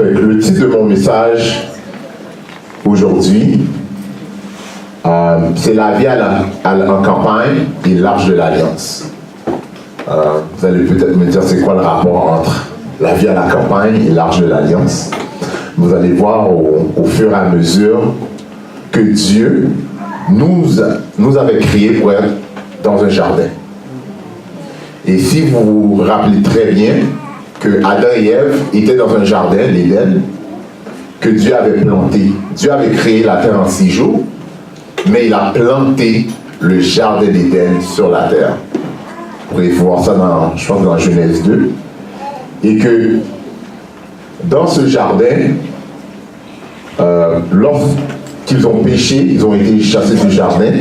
Le titre de mon message aujourd'hui, c'est la vie en campagne et l'arche de l'Alliance. Vous allez peut-être me dire c'est quoi le rapport entre la vie à la campagne et l'arche de l'Alliance. Vous allez voir au fur et à mesure que Dieu nous avait créés pour être dans un jardin. Et si vous vous rappelez très bien que Adam et Ève étaient dans un jardin, l'Éden, que Dieu avait planté. Dieu avait créé la terre en 6 jours, mais il a planté le jardin d'Éden sur la terre. Vous pouvez voir ça je pense dans Genèse 2. Et que dans ce jardin, lorsqu'ils ont péché, ils ont été chassés du jardin,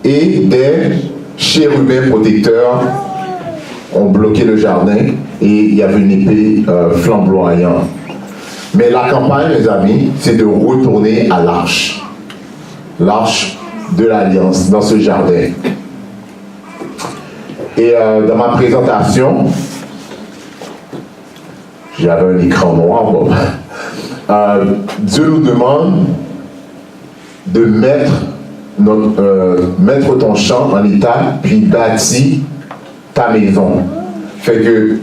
et des chérubins protecteurs ont bloqué le jardin, et il y avait une épée flamboyante. Mais la campagne, mes amis, c'est de retourner à l'arche de l'Alliance, dans ce jardin. Et dans ma présentation, j'avais un écran noir. Bon. Dieu nous demande de mettre ton champ en état, puis bâtir ta maison. Fait que,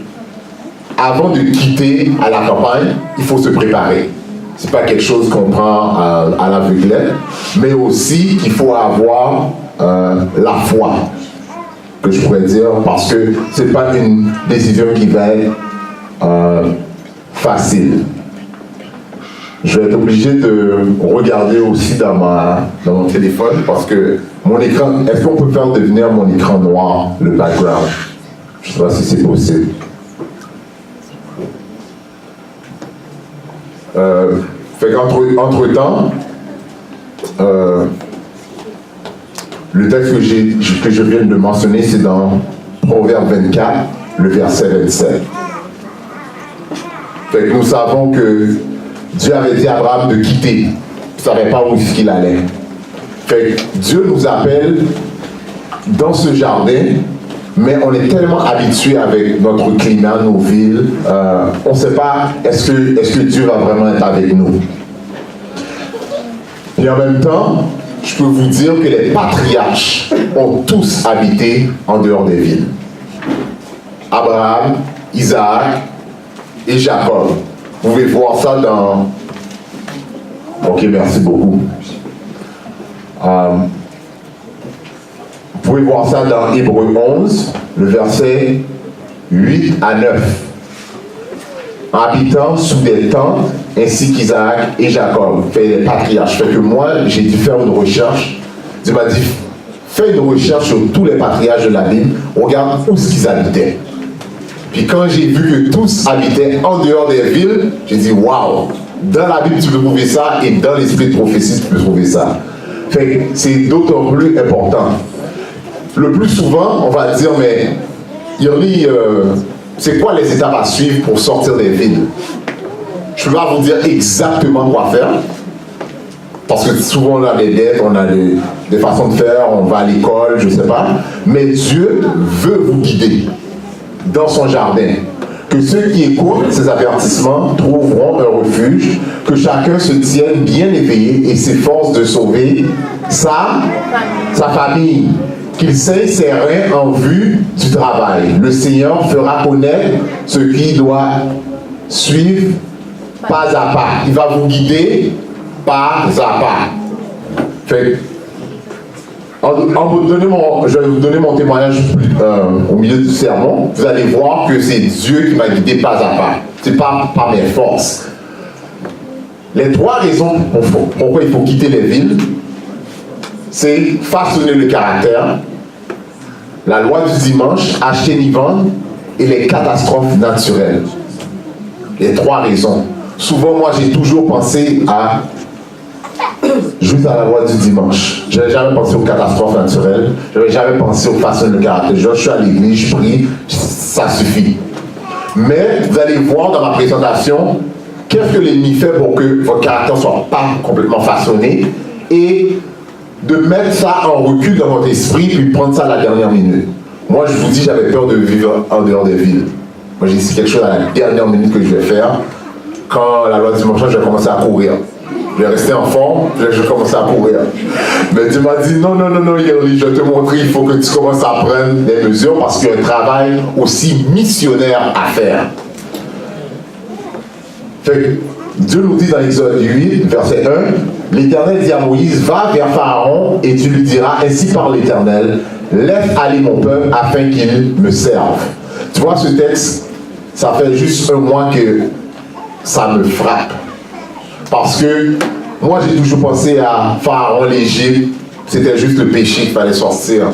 avant de quitter à la campagne, il faut se préparer. C'est pas quelque chose qu'on prend à l'aveuglette, mais aussi qu'il faut avoir la foi, que je pourrais dire, parce que c'est pas une décision qui va être facile. Je vais être obligé de regarder aussi dans mon téléphone, parce que mon écran, est-ce qu'on peut faire devenir mon écran noir, le background? Je ne sais pas si c'est possible. Fait qu'entre-temps, le texte que je viens de mentionner, c'est dans Proverbe 24, le verset 27. Fait que nous savons que Dieu avait dit à Abraham de quitter. Il ne savait pas où est-ce qu'il allait. Fait que Dieu nous appelle dans ce jardin, mais on est tellement habitué avec notre climat, nos villes, on ne sait pas est-ce que Dieu va vraiment être avec nous. Et en même temps, je peux vous dire que les patriarches ont tous habité en dehors des villes. Abraham, Isaac et Jacob. Vous pouvez voir ça dans... Ok, merci beaucoup. Vous pouvez voir ça dans Hébreux 11, le verset 8 à 9. Habitant sous des tentes, ainsi qu'Isaac et Jacob, fait les patriarches. Fait que moi, j'ai dû faire une recherche. Dieu m'a dit, fais une recherche sur tous les patriarches de la Bible, regarde où est-ce qu'ils habitaient. Puis quand j'ai vu que tous habitaient en dehors des villes, j'ai dit, waouh, dans la Bible tu peux trouver ça, et dans l'esprit de prophétie tu peux trouver ça. Fait que c'est d'autant plus important. Le plus souvent, on va dire, mais Yoli, c'est quoi les étapes à suivre pour sortir des villes? Je ne peux pas vous dire exactement quoi faire, parce que souvent on a des dettes, on a des façons de faire, on va à l'école, je ne sais pas, mais Dieu veut vous guider dans son jardin. Que ceux qui écoutent ces avertissements trouveront un refuge, que chacun se tienne bien éveillé et s'efforce de sauver sa famille, qu'il saigne ses reins en vue du travail. Le Seigneur fera connaître ce qui doit suivre pas à pas. Il va vous guider pas à pas. Fait, je vais vous donner mon témoignage au milieu du sermon. Vous allez voir que c'est Dieu qui m'a guidé pas à pas. Ce n'est pas par mes forces. Les 3 raisons pourquoi il faut quitter les villes, c'est façonner le caractère, la loi du dimanche, acheter ni vendre, et les catastrophes naturelles. Les 3 raisons. Souvent, moi, j'ai toujours pensé juste à la loi du dimanche. Je n'avais jamais pensé aux catastrophes naturelles. Je n'avais jamais pensé aux façons de caractère. Je suis à l'église, je prie, ça suffit. Mais vous allez voir dans ma présentation, qu'est-ce que l'ennemi fait pour que votre caractère ne soit pas complètement façonné, et de mettre ça en recul dans votre esprit, puis prendre ça à la dernière minute. Moi, je vous dis, j'avais peur de vivre en dehors des villes. Moi, j'ai dit, c'est quelque chose à la dernière minute que je vais faire. quand la loi du dimanche, j'ai commencé à courir. Je vais rester en forme, je vais commencer à courir. Mais Dieu m'a dit, non, Yerli, je vais te montrer, il faut que tu commences à prendre des mesures parce qu'il y a un travail aussi missionnaire à faire. Fait, Dieu nous dit dans Exode 8, verset 1, l'Éternel dit à Moïse, va vers Pharaon et tu lui diras, ainsi par l'Éternel, laisse aller mon peuple afin qu'il me serve. Tu vois ce texte, ça fait juste un mois que ça me frappe. Parce que moi j'ai toujours pensé à Pharaon, l'Égypte, c'était juste le péché qu'il fallait sortir.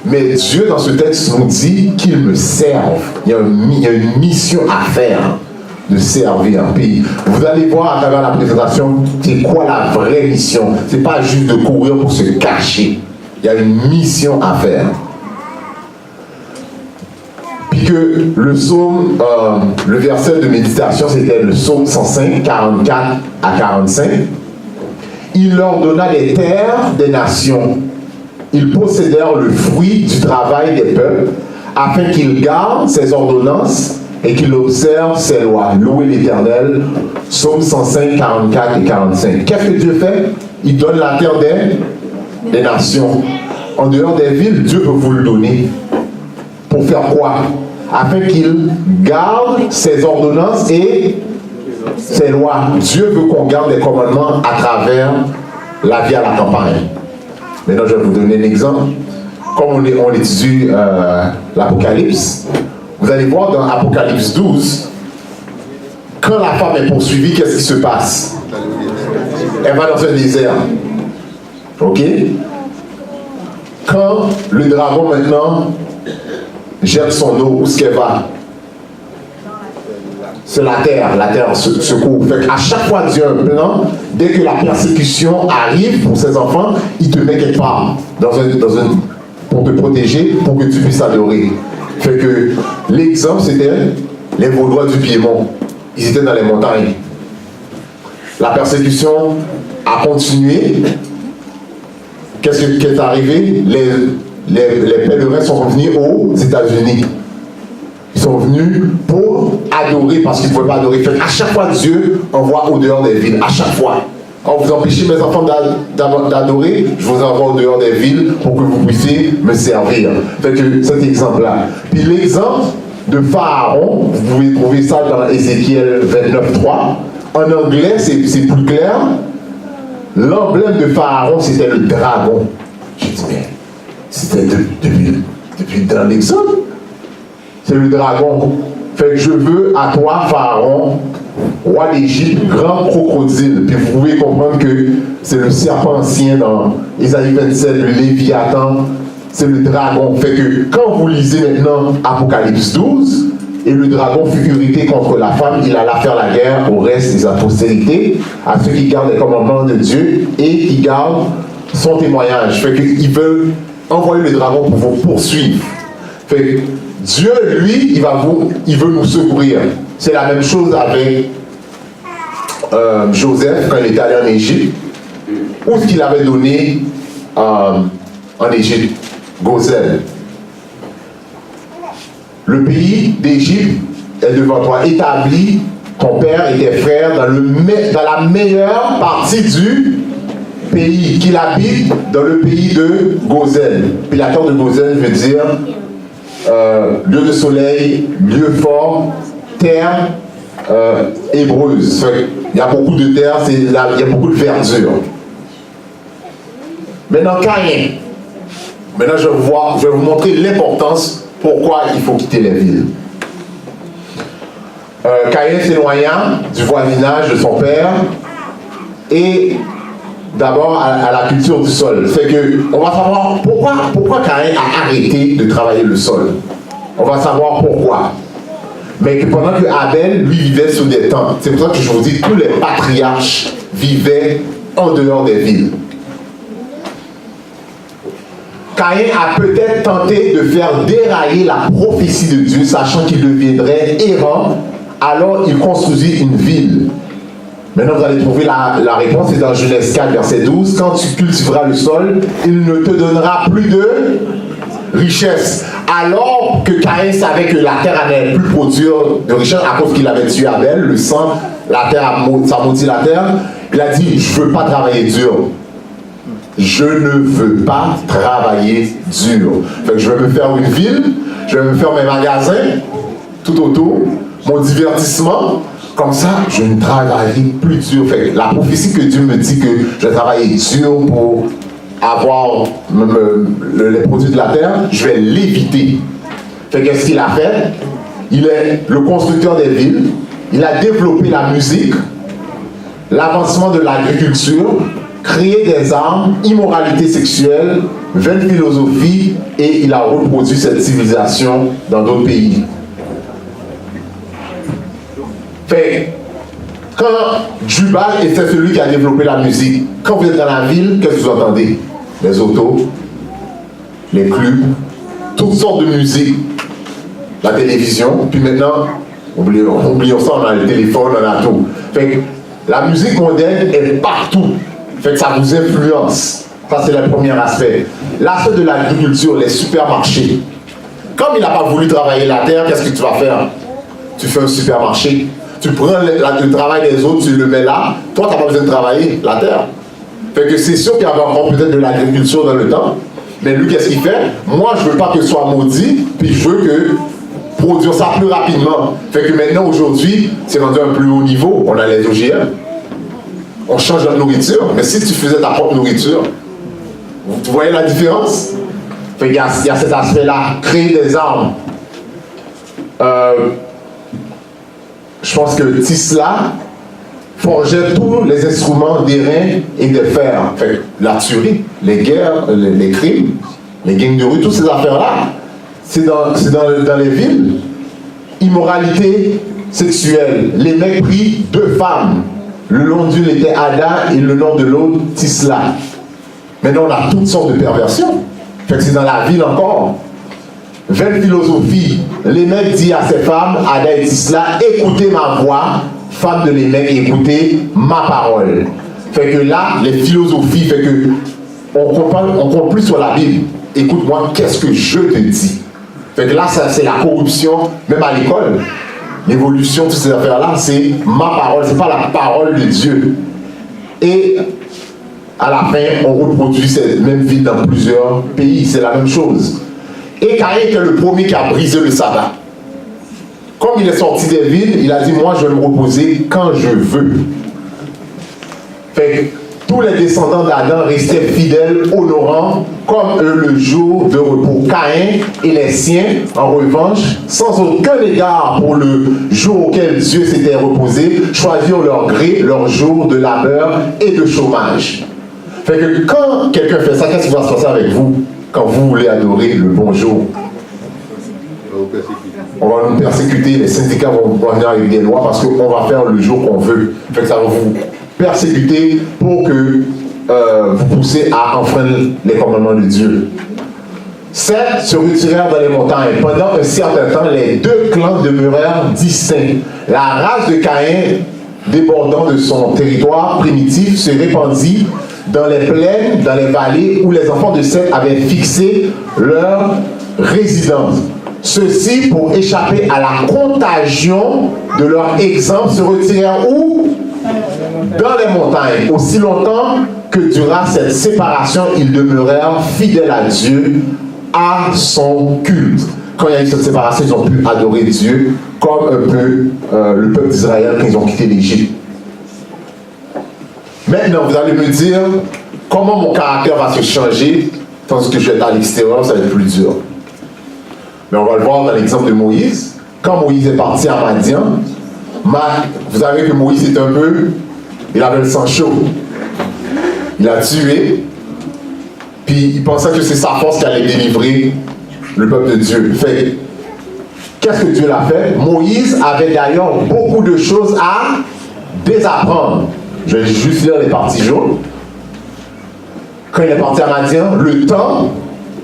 Mais Dieu dans ce texte nous dit qu'il me serve. Il y a une mission à faire de servir un pays. Vous allez voir à travers la présentation, c'est quoi la vraie mission. C'est pas juste de courir pour se cacher. Il y a une mission à faire. Puis que le psaume, le verset de méditation, c'était le psaume 105, 44 à 45. Il leur donna des terres des nations. Ils possédèrent le fruit du travail des peuples, afin qu'ils gardent ses ordonnances et qu'ils observent ses lois. Louez l'Éternel. Psaume 105, 44 et 45. Qu'est-ce que Dieu fait? Il donne la terre des nations. En dehors des villes, Dieu veut vous le donner. Pour faire quoi? Afin qu'il garde ses ordonnances et ses lois. Dieu veut qu'on garde les commandements à travers la vie à la campagne. Maintenant, je vais vous donner un exemple. Comme on étudie l'Apocalypse, vous allez voir dans Apocalypse 12, quand la femme est poursuivie, qu'est-ce qui se passe? Elle va dans un désert. Ok? Quand le dragon maintenant jette son eau, où est-ce qu'elle va? C'est la terre se couvre. Fait qu'à chaque fois Dieu a un plan, dès que la persécution arrive pour ses enfants, il te met quelque part pour te protéger, pour que tu puisses adorer. Fait que l'exemple c'était les Vaudois du Piémont. Ils étaient dans les montagnes. La persécution a continué. Qu'est-ce qui est arrivé? Les pèlerins sont revenus aux États-Unis. Ils sont venus pour adorer parce qu'ils ne pouvaient pas adorer. Fait à chaque fois, Dieu envoie au dehors des villes. À chaque fois. Quand vous empêchez mes enfants d'adorer, je vous envoie au dehors des villes pour que vous puissiez me servir. Fait que cet exemple-là. Puis l'exemple de Pharaon, vous pouvez trouver ça dans Ézéchiel 29.3. En anglais, c'est plus clair. L'emblème de Pharaon, c'était le dragon. J'ai dit, mais c'était depuis dans l'Exode. C'est le dragon. Fait que je veux à toi, Pharaon, roi d'Égypte, grand crocodile. Puis vous pouvez comprendre que c'est le serpent ancien dans Ésaïe 27, le Léviathan, c'est le dragon. Fait que quand vous lisez maintenant Apocalypse 12, et le dragon fut irrité contre la femme, il alla faire la guerre au reste des postérités, à ceux qui gardent les commandements de Dieu et qui gardent son témoignage. Fait qu'ils veulent envoyer le dragon pour vous poursuivre. Fait que Dieu, lui, il veut nous secourir. C'est la même chose avec Joseph quand il était allé en Égypte. Où est-ce qu'il avait donné en Égypte? Goshen. Le pays d'Égypte est devant toi. Établis ton père et tes frères dans la meilleure partie du pays, qu'il habite dans le pays de Goshen. Puis la terre de Goshen veut dire lieu de soleil, lieu fort, terre hébreuse. Il y a beaucoup de terre, il y a beaucoup de verdure. Maintenant, Caïn. Maintenant, je vais vous montrer l'importance pourquoi il faut quitter les villes. Caïn s'éloigna du voisinage de son père et d'abord à la culture du sol. C'est que on va savoir pourquoi Caïn a arrêté de travailler le sol. On va savoir pourquoi. Mais que pendant que Abel, lui, vivait sous des tentes. C'est pour ça que je vous dis, tous les patriarches vivaient en dehors des villes. Caïn a peut-être tenté de faire dérailler la prophétie de Dieu, sachant qu'il deviendrait errant, alors il construisit une ville. Maintenant, vous allez trouver la réponse, c'est dans Genèse 4, verset 12. Quand tu cultiveras le sol, il ne te donnera plus de richesse. Alors que Caïn savait que la terre n'allait plus produire de richesse à cause qu'il avait tué Abel, le sang la terre, ça maudit la terre. Il a dit, je ne veux pas travailler dur. Je ne veux pas travailler dur. Fait que je vais me faire une ville, je vais me faire mes magasins, tout autour, mon divertissement. Comme ça, je ne travaillerai plus dur. Fait que la prophétie que Dieu me dit que je vais travailler dur pour avoir les produits de la terre, je vais l'éviter. Fait qu'est-ce qu'il a fait? Il est le constructeur des villes, il a développé la musique, l'avancement de l'agriculture, créé des armes, immoralité sexuelle, vaine philosophie, et il a reproduit cette civilisation dans d'autres pays. Fait quand Jubal était celui qui a développé la musique, quand vous êtes dans la ville, qu'est-ce que vous entendez? Les autos, les clubs, toutes sortes de musique, la télévision, puis maintenant, oublions ça, on a le téléphone, on a tout. Fait que la musique moderne est partout. Fait que ça vous influence. Ça, c'est le premier aspect. L'aspect de l'agriculture, les supermarchés. Comme il n'a pas voulu travailler la terre, qu'est-ce que tu vas faire? Tu fais un supermarché. Tu prends le travail des autres, tu le mets là. Toi, tu n'as pas besoin de travailler la terre. Fait que c'est sûr qu'il y avait encore peut-être de l'agriculture dans le temps. Mais lui, qu'est-ce qu'il fait? Moi, je ne veux pas que ce soit maudit, puis je veux que produire ça plus rapidement. Fait que maintenant, aujourd'hui, c'est rendu un plus haut niveau. On a les OGM. On change notre nourriture. Mais si tu faisais ta propre nourriture, vous voyez la différence? Fait qu'il y a cet aspect-là. Créer des armes. Je pense que Tisla forgeait tous les instruments d'airain et de fer. Fait la tuerie, les guerres, les crimes, les gangs de rue, toutes ces affaires-là, c'est dans les villes. Immoralité sexuelle. Les mecs pris 2 femmes. Le nom d'une était Ada et le nom de l'autre Tisla. Maintenant, on a toutes sortes de perversions. Fait que c'est dans la ville encore. Vaine philosophie. Les mecs disent à ces femmes, Ada et Tisla, écoutez ma voix, femmes de les mecs, écoutez ma parole. Fait que là, les philosophies, fait que on compte plus sur la Bible. Écoute-moi, qu'est-ce que je te dis? Fait que là, c'est la corruption, même à l'école. L'évolution, toutes ces affaires-là, c'est ma parole, c'est pas la parole de Dieu. Et à la fin, on reproduit cette même vie dans plusieurs pays, c'est la même chose. Et Caïn est le premier qui a brisé le sabbat. Comme il est sorti des villes, il a dit, moi je vais me reposer quand je veux. Fait que tous les descendants d'Adam restaient fidèles, honorants, comme le jour de repos. Caïn et les siens, en revanche, sans aucun égard pour le jour auquel Dieu s'était reposé, choisirent leur gré, leur jour de labeur et de chômage. Fait que quand quelqu'un fait ça, qu'est-ce qui va se passer avec vous quand vous voulez adorer le bon jour? On va nous persécuter, les syndicats vont venir avec des lois parce qu'on va faire le jour qu'on veut. Fait que ça va vous persécuter pour que vous poussez à enfreindre les commandements de Dieu. 7 se retirèrent dans les montagnes. Pendant un certain temps, les 2 clans demeurèrent distincts. La race de Caïn, débordant de son territoire primitif, se répandit dans les plaines, dans les vallées où les enfants de Seth avaient fixé leur résidence. Ceux-ci, pour échapper à la contagion de leur exemple, se retirèrent où? Dans les montagnes. Aussi longtemps que dura cette séparation, ils demeurèrent fidèles à Dieu, à son culte. Quand il y a eu cette séparation, ils ont pu adorer Dieu comme un peu le peuple d'Israël quand ils ont quitté l'Égypte. Maintenant, vous allez me dire comment mon caractère va se changer tandis que je vais être à l'extérieur, ça va être plus dur. Mais on va le voir dans l'exemple de Moïse. Quand Moïse est parti à Madian, vous savez que Moïse est un peu, il avait le sang chaud. Il a tué, puis il pensait que c'est sa force qui allait délivrer le peuple de Dieu. Fait, qu'est-ce que Dieu l'a fait? Moïse avait d'ailleurs beaucoup de choses à désapprendre. Je vais juste lire les parties jaunes. Quand il est parti à Madian, le temps,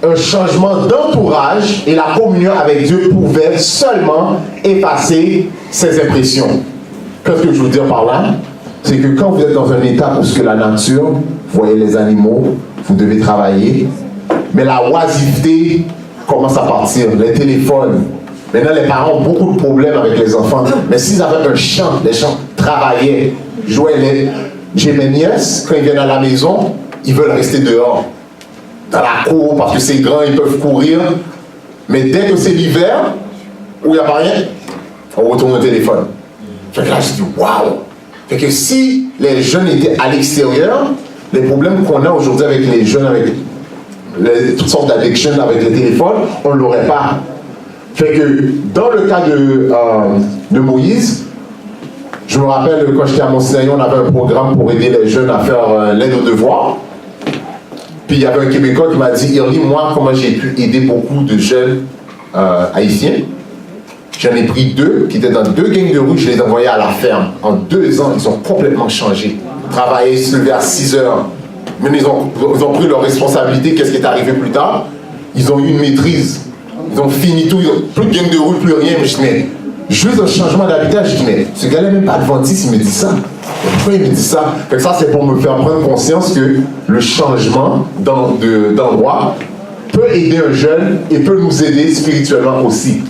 un changement d'entourage et la communion avec Dieu pouvaient seulement effacer ses impressions. Qu'est-ce que je veux dire par là? C'est que quand vous êtes dans un état où ce que la nature, vous voyez les animaux, vous devez travailler, mais la oisiveté commence à partir, les téléphones. Maintenant, les parents ont beaucoup de problèmes avec les enfants, mais s'ils avaient un champ, les champs travaillaient, jouaient. J'ai mes nièces, quand ils viennent à la maison, ils veulent rester dehors, dans la cour, parce que c'est grand, ils peuvent courir. Mais dès que c'est l'hiver, où il n'y a pas rien, on retourne au téléphone. Fait que là, je dis, waouh! Fait que si les jeunes étaient à l'extérieur, les problèmes qu'on a aujourd'hui avec les jeunes, avec toutes sortes d'addictions avec les téléphones, on ne l'aurait pas. Fait que dans le cas de Moïse, je me rappelle quand j'étais à Mont-Sinaï, on avait un programme pour aider les jeunes à faire l'aide aux devoirs. Puis il y avait un Québécois qui m'a dit, Irly, moi, comment j'ai pu aider beaucoup de jeunes haïtiens. J'en ai pris 2 qui étaient dans 2 gangs de rue, je les ai envoyés à la ferme. En 2 ans, ils ont complètement changé. Travailler, se lever à 6 heures. Mais ils ont pris leurs responsabilités. Qu'est-ce qui est arrivé plus tard? Ils ont eu une maîtrise. Ils ont fini tout. Ils ont plus de gang de rue, plus rien. Mais je dis, mais juste un changement d'habitat, je dis, mais ce gars-là n'est même pas adventiste, il me dit ça. Pourquoi il me dit ça? Fait que ça, c'est pour me faire prendre conscience que le changement d'endroit peut aider un jeune et peut nous aider spirituellement aussi.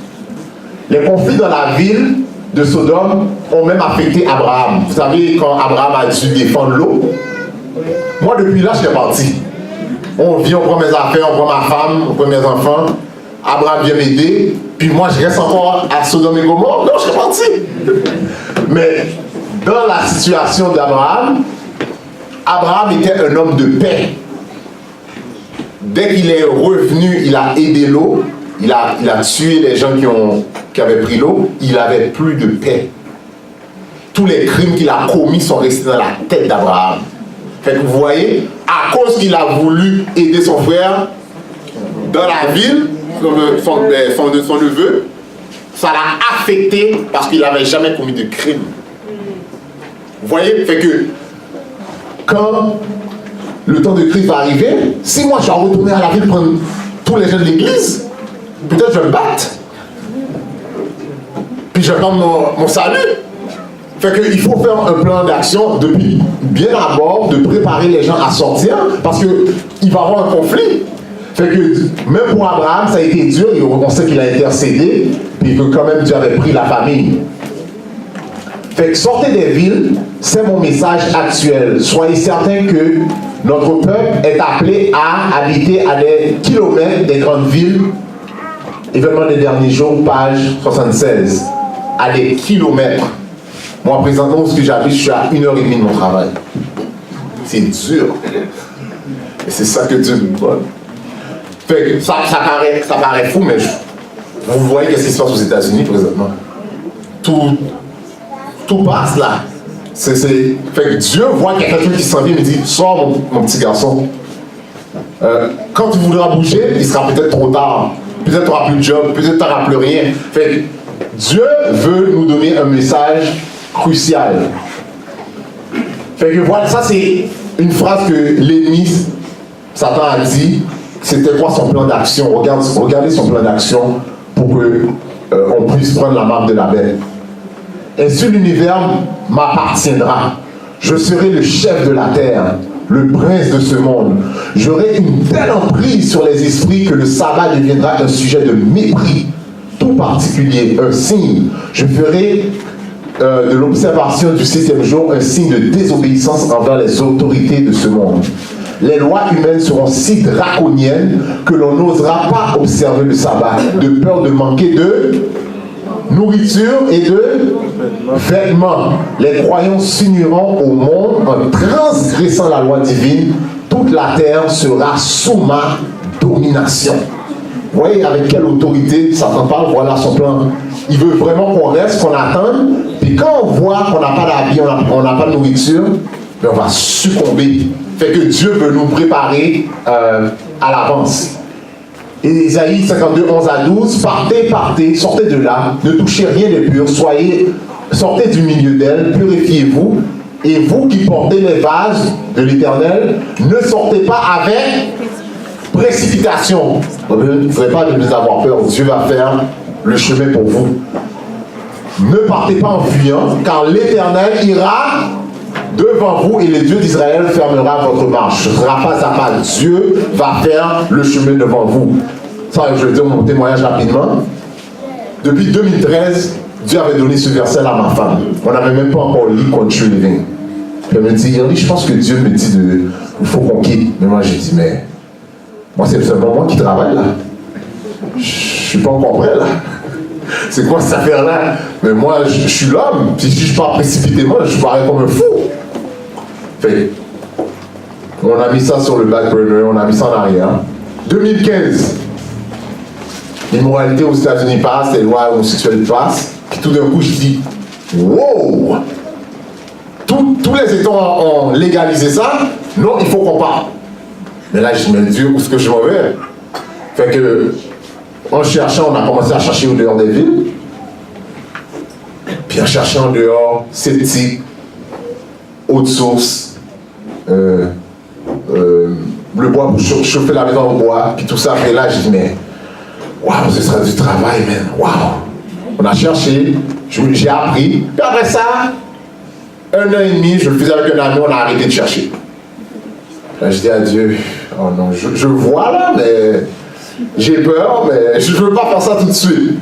Les conflits dans la ville de Sodome ont même affecté Abraham. Vous savez, quand Abraham a dû défendre l'eau, moi, depuis là, je suis parti. On vient, on prend mes affaires, on prend ma femme, on prend mes enfants. Abraham vient m'aider. Puis moi, je reste encore à Sodome et Gomorrhe. Non, je suis parti. Mais dans la situation d'Abraham, Abraham était un homme de paix. Dès qu'il est revenu, il a aidé l'eau. Il a tué les gens qui avaient pris l'eau. Il n'avait plus de paix. Tous les crimes qu'il a commis sont restés dans la tête d'Abraham. Fait que vous voyez, à cause qu'il a voulu aider son frère dans la ville, son neveu, ça l'a affecté parce qu'il n'avait jamais commis de crime. Vous voyez, fait que quand le temps de Christ va arriver, si moi je dois retourner à la ville prendre tous les gens de l'église, peut-être je vais me battre. Puis je vais prendre mon salut. Fait qu'il faut faire un plan d'action depuis bien d'abord, de préparer les gens à sortir, parce qu'il va y avoir un conflit. Fait que même pour Abraham, ça a été dur, on sait qu'il a intercédé, puis que quand même Dieu avait pris la famille. Fait que sortez des villes, c'est mon message actuel. Soyez certains que notre peuple est appelé à habiter à des kilomètres des grandes villes. Événement des derniers jours, page 76. À des kilomètres. Moi, présentement, où j'habite, je suis à 1h30 de mon travail. C'est dur. Et c'est ça que Dieu nous donne. Fait que ça paraît fou, mais vous voyez ce qui se passe aux États-Unis présentement. Tout passe là. Fait que Dieu voit qu'il y a quelqu'un qui s'en vient et me dit, sors mon petit garçon. Quand tu voudras bouger, il sera peut-être trop tard. Peut-être tu n'auras plus de job, peut-être tu n'auras plus rien. Fait que Dieu veut nous donner un message crucial. Fait que voilà, ça c'est une phrase que l'ennemi, Satan a dit. C'était quoi son plan d'action? Regardez son plan d'action pour qu'on puisse prendre la marque de la bête. Ainsi l'univers m'appartiendra. Je serai le chef de la terre, le prince de ce monde. J'aurai une telle emprise sur les esprits que le sabbat deviendra un sujet de mépris, tout particulier, un signe. Je ferai de l'observation du 7e jour un signe de désobéissance envers les autorités de ce monde. Les lois humaines seront si draconiennes que l'on n'osera pas observer le sabbat, de peur de manquer de nourriture et de vêtements. Les croyants s'uniront au monde en transgressant la loi divine. Toute la terre sera sous ma domination. Vous voyez avec quelle autorité Satan parle? Voilà son plan. Il veut vraiment qu'on reste, qu'on attende. Puis quand on voit qu'on n'a pas d'habits, on n'a pas de nourriture, ben on va succomber. Fait que Dieu veut nous préparer à l'avance. Et Isaïe 52, 11 à 12, partez, sortez de là, ne touchez rien de pur, sortez du milieu d'elle, purifiez-vous, et vous qui portez les vases de l'Éternel, ne sortez pas avec précipitation. Vous ne ferez pas de nous avoir peur, Dieu va faire le chemin pour vous. Ne partez pas en fuyant, car l'Éternel ira devant vous et le Dieu d'Israël fermera votre marche. Ce ne sera pas à pas. Dieu va faire le chemin devant vous. Ça, je vais dire mon témoignage rapidement. Depuis 2013, Dieu avait donné ce verset-là à ma femme. On n'avait même pas encore lu Country Living. Puis elle me dit, je pense que Dieu me dit il faut qu'on quitte. Mais moi, j'ai dit, mais moi, c'est seulement moi qui travaille là. Je suis pas encore prêt là. C'est quoi cette affaire-là? Mais moi, je suis l'homme. Puis si je pars précipitément, je parais comme un fou. Fait, on a mis ça sur le back burner, on a mis ça en arrière. 2015, l'immoralité aux États-Unis passe, les lois homosexuelles passent. Puis tout d'un coup, je dis, wow! Tous les États ont légalisé ça. Non, il faut qu'on parte. Mais là, je me dis, où est-ce que je m'en vais? Fait que, en cherchant, on a commencé à chercher au dehors des villes. Puis en cherchant en dehors, sceptique, haute source, le bois pour chauffer la maison au bois, puis tout ça. Et là, je dis, mais, waouh, ce sera du travail, man, waouh. On a cherché, j'ai appris. Puis après ça, 1 an et demi, je le faisais avec un ami, on a arrêté de chercher. Là, je dis à Dieu, oh non, je vois là, mais j'ai peur, mais je ne veux pas faire ça tout de suite.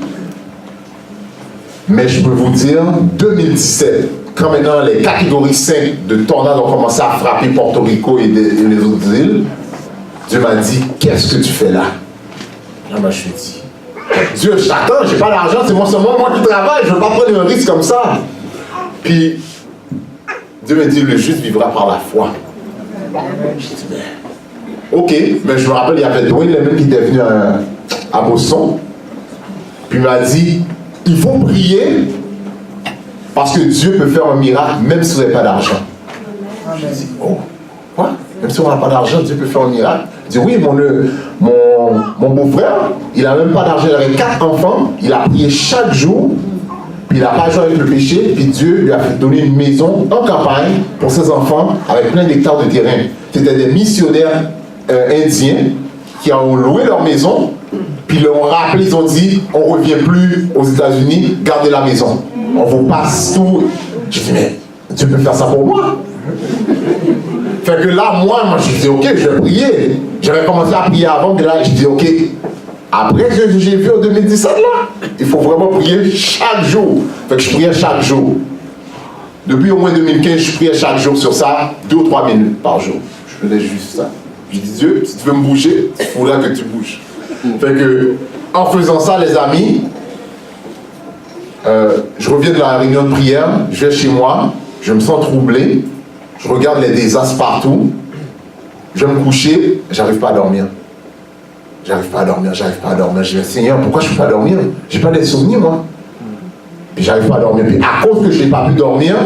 Mais je peux vous dire, 2017, quand maintenant les catégories 5 de tornades ont commencé à frapper Porto Rico et les autres îles, Dieu m'a dit, qu'est-ce que tu fais là? Là, moi, je suis dit, Dieu, je t'attends, j'ai pas d'argent, c'est seulement moi qui travaille, je ne veux pas prendre un risque comme ça. Puis, Dieu me dit, le juste vivra par la foi. Je dis, mais... Ok, mais je me rappelle, il y avait Dwayne Lemon qui était venu à Boston. Puis il m'a dit, il faut prier parce que Dieu peut faire un miracle même si vous n'avez pas d'argent. Je dis, oh, quoi? Même si on n'a pas d'argent, Dieu peut faire un miracle. Je dis, oui, mon beau-frère, il n'a même pas d'argent, il avait 4 enfants, il a prié chaque jour. Puis il n'a pas joué avec le péché, puis Dieu lui a donné une maison en campagne pour ses enfants avec plein d'hectares de terrain. C'était des missionnaires indiens qui ont loué leur maison, puis ils l'ont rappelé, ils ont dit, on ne revient plus aux États-Unis, gardez la maison. On vous passe tout. J'ai dit, mais Dieu peut faire ça pour moi. Fait que là, moi, je dis, ok, je vais prier. J'avais commencé à prier avant, que là, je dis, ok. Après que j'ai vu en 2017 là, il faut vraiment prier chaque jour. Fait que je priais chaque jour. Depuis au moins 2015, je priais chaque jour sur ça, 2 ou 3 minutes par jour. Je faisais juste ça. Je dis, Dieu, si tu veux me bouger, il faudra que tu bouges. Fait que, en faisant ça, les amis, je reviens de la réunion de prière, je vais chez moi, je me sens troublé, je regarde les désastres partout, je vais me coucher, j'arrive pas à dormir. J'arrive pas à dormir. Je dis, Seigneur, pourquoi je ne peux pas dormir? J'ai pas des souvenirs, moi. Puis j'arrive pas à dormir. Puis à cause que je n'ai pas pu dormir,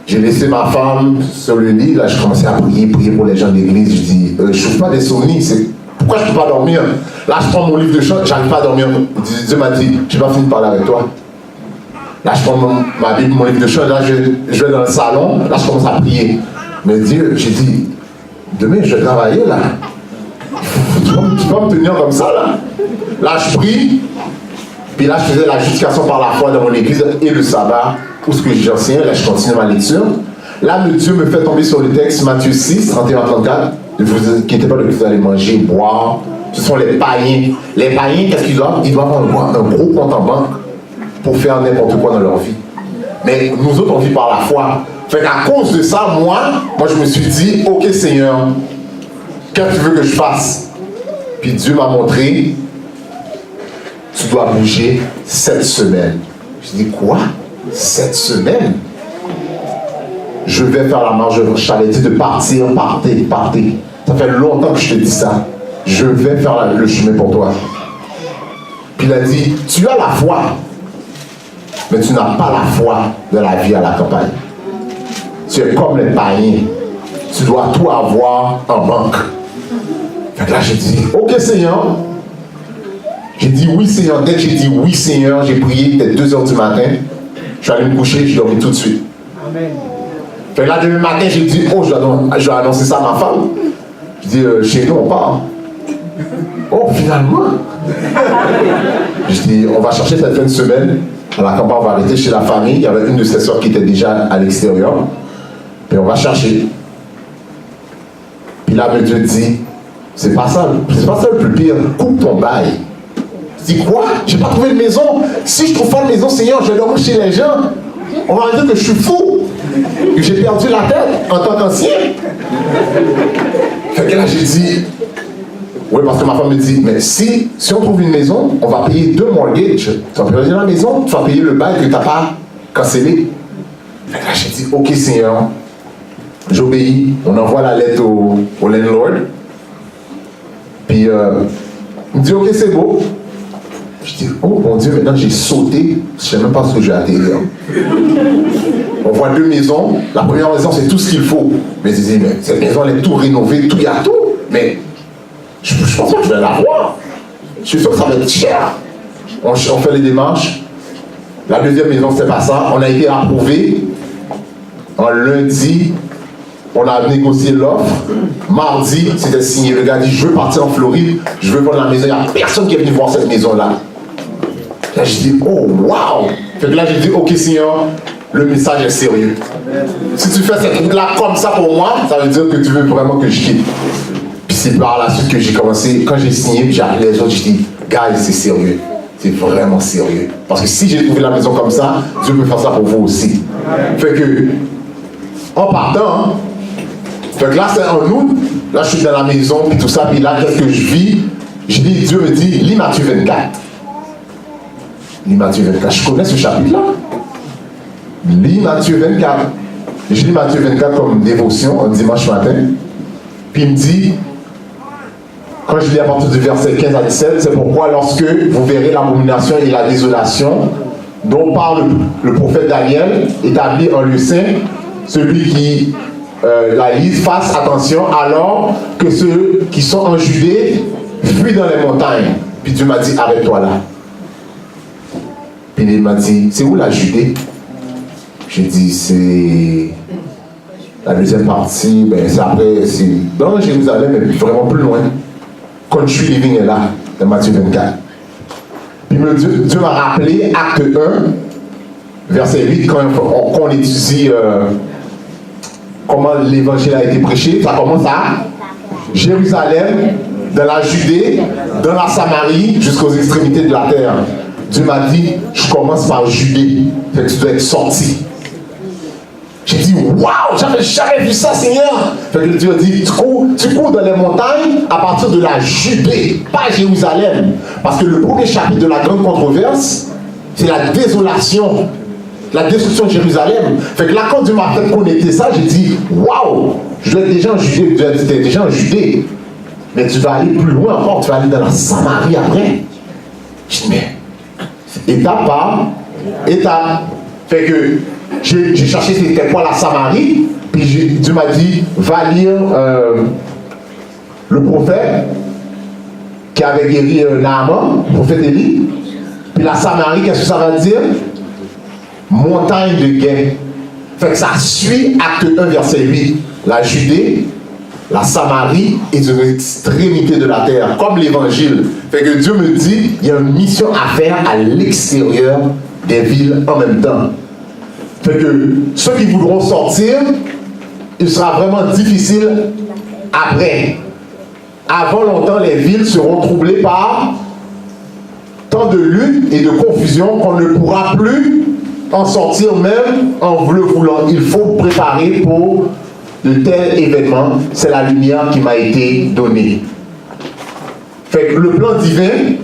j'ai laissé ma femme sur le lit. Là, je commençais à prier pour les gens de l'église. Je dis, je ne trouve pas des souvenirs. Pourquoi je ne peux pas dormir? Là, je prends mon livre de chant, j'arrive pas à dormir. Dieu m'a dit, je n'ai pas fini de parler avec toi. Là, je prends ma Bible, mon livre de chant. Là, je vais dans le salon. Là, je commence à prier. Mais Dieu, j'ai dit, demain, je vais travailler là. Tu vas me tenir comme ça là. Là je prie, puis là je faisais la justification par la foi dans mon église et le sabbat, où ce que j'enseignais, là je continue ma lecture. Là le Dieu me fait tomber sur le texte Matthieu 6, 31-34. Ne vous inquiétez pas de ce que vous allez manger, boire. Ce sont les païens. Les païens, qu'est-ce qu'ils doivent? Ils doivent avoir un gros compte en banque pour faire n'importe quoi dans leur vie. Mais nous autres on vit par la foi. Fait qu'à cause de ça, moi je me suis dit, ok Seigneur, qu'est-ce que tu veux que je fasse? Puis Dieu m'a montré, tu dois bouger 7 semaines. Je dis, quoi? 7 semaines? Je vais faire la marche, je t'avais dit de partir, partez. Ça fait longtemps que je te dis ça. Je vais faire le chemin pour toi. Puis il a dit, tu as la foi, mais tu n'as pas la foi de la vie à la campagne. Tu es comme les païens. Tu dois tout avoir en banque. Fait que là, j'ai dit, ok Seigneur. J'ai dit oui Seigneur. Dès que j'ai dit oui Seigneur, j'ai prié, peut-être 2 h du matin. Je suis allé me coucher, j'ai dormi tout de suite. Amen. Fait que là, demain matin, j'ai dit, oh, je dois annoncer ça à ma femme. Je dis, chez nous, on part. Oh, finalement. Je dis, on va chercher cette fin de semaine. À la campagne, on va arrêter chez la famille. Il y avait une de ses soeurs qui était déjà à l'extérieur. Puis on va chercher. Puis là, Dieu dit, c'est pas ça le plus pire. Coupe ton bail. Je dis quoi? J'ai pas trouvé de maison. Si je trouve pas de maison, Seigneur, je vais dormir chez les gens. On va dire que je suis fou, que j'ai perdu la tête en tant qu'ancien. Fait que là, j'ai dit, oui, parce que ma femme me dit, mais si on trouve une maison, on va payer 2 mortgages. Tu vas payer la maison, tu vas payer le bail que tu n'as pas cancellé. Fait que là, j'ai dit, ok, Seigneur, j'obéis. On envoie la lettre au landlord. Puis, il me dit, ok, c'est beau. Je dis, oh mon Dieu, maintenant j'ai sauté, je ne sais même pas ce que j'ai atterri. On voit 2 maisons. La première maison, c'est tout ce qu'il faut. Mais je disais, mais cette maison, elle est tout rénovée, tout, il y a tout. Mais je pense pas que je vais l'avoir. Je suis sûr que ça va être cher. On fait les démarches. La deuxième maison, c'est pas ça. On a été approuvé. En lundi, on a négocié l'offre. Mardi, c'était signé. Le gars dit, je veux partir en Floride, je veux vendre la maison. Il n'y a personne qui est venu voir cette maison-là. Là, j'ai dit, oh, waouh! Fait que là, j'ai dit, ok, Seigneur, le message est sérieux. Si tu fais cette route-là comme ça pour moi, ça veut dire que tu veux vraiment que je quitte. Puis c'est par la suite que j'ai commencé, quand j'ai signé, puis j'ai appelé les autres, j'ai dit, guys, c'est sérieux. C'est vraiment sérieux. Parce que si j'ai trouvé la maison comme ça, Dieu peut faire ça pour vous aussi. Fait que, en partant, fait que là, c'est en août, là, je suis dans la maison, puis tout ça, puis là, qu'est-ce que je vis? Je dis, Dieu me dit, lis Matthieu 24. Lis Matthieu 24. Je connais ce chapitre-là. Lis Matthieu 24. Je lis Matthieu 24 comme dévotion un dimanche matin. Puis il me dit, quand je lis à partir du verset 15 à 17, c'est pourquoi lorsque vous verrez l'abomination et la désolation dont parle le prophète Daniel, établi en lieu saint, celui qui la lise, fasse attention alors que ceux qui sont en Judée fuient dans les montagnes. Puis Dieu m'a dit, arrête-toi là. Puis il m'a dit, c'est où la Judée? J'ai dit, c'est la deuxième partie, ben c'est après, c'est dans Jérusalem, mais vraiment plus loin. Country Living est là, dans Matthieu 24. Puis Dieu m'a rappelé, acte 1, verset 8, quand on étudie comment l'évangile a été prêché, ça commence à Jérusalem, dans la Judée, dans la Samarie, jusqu'aux extrémités de la terre. Dieu m'a dit, je commence par Judée, fait que tu dois être sorti. J'ai dit, waouh, j'avais jamais vu ça, Seigneur. Fait que Dieu a dit, tu cours dans les montagnes à partir de la Judée, pas Jérusalem. Parce que le premier chapitre de la grande controverse, c'est la désolation, la destruction de Jérusalem. Fait que là, quand Dieu m'a fait connaître ça, j'ai dit, waouh, je dois être déjà en Judée. Dieu a dit, t'es déjà en Judée. Mais tu vas aller plus loin encore, tu vas aller dans la Samarie après. Je dis, mais étape par étape. Fait que j'ai cherché c'était quoi la Samarie, puis Dieu m'a dit, va lire le prophète qui avait guéri Naaman, le prophète Élie. Puis la Samarie, qu'est-ce que ça va dire? Montagne de guet. Fait que ça suit acte 1, verset 8. La Judée, la Samarie est une extrémité de la terre, comme l'évangile. Fait que Dieu me dit, il y a une mission à faire à l'extérieur des villes en même temps. Fait que ceux qui voudront sortir, il sera vraiment difficile après. Avant longtemps, les villes seront troublées par tant de luttes et de confusion qu'on ne pourra plus en sortir même en le voulant. Il faut préparer pour de tels événements. C'est la lumière qui m'a été donnée. Fait que le plan divin,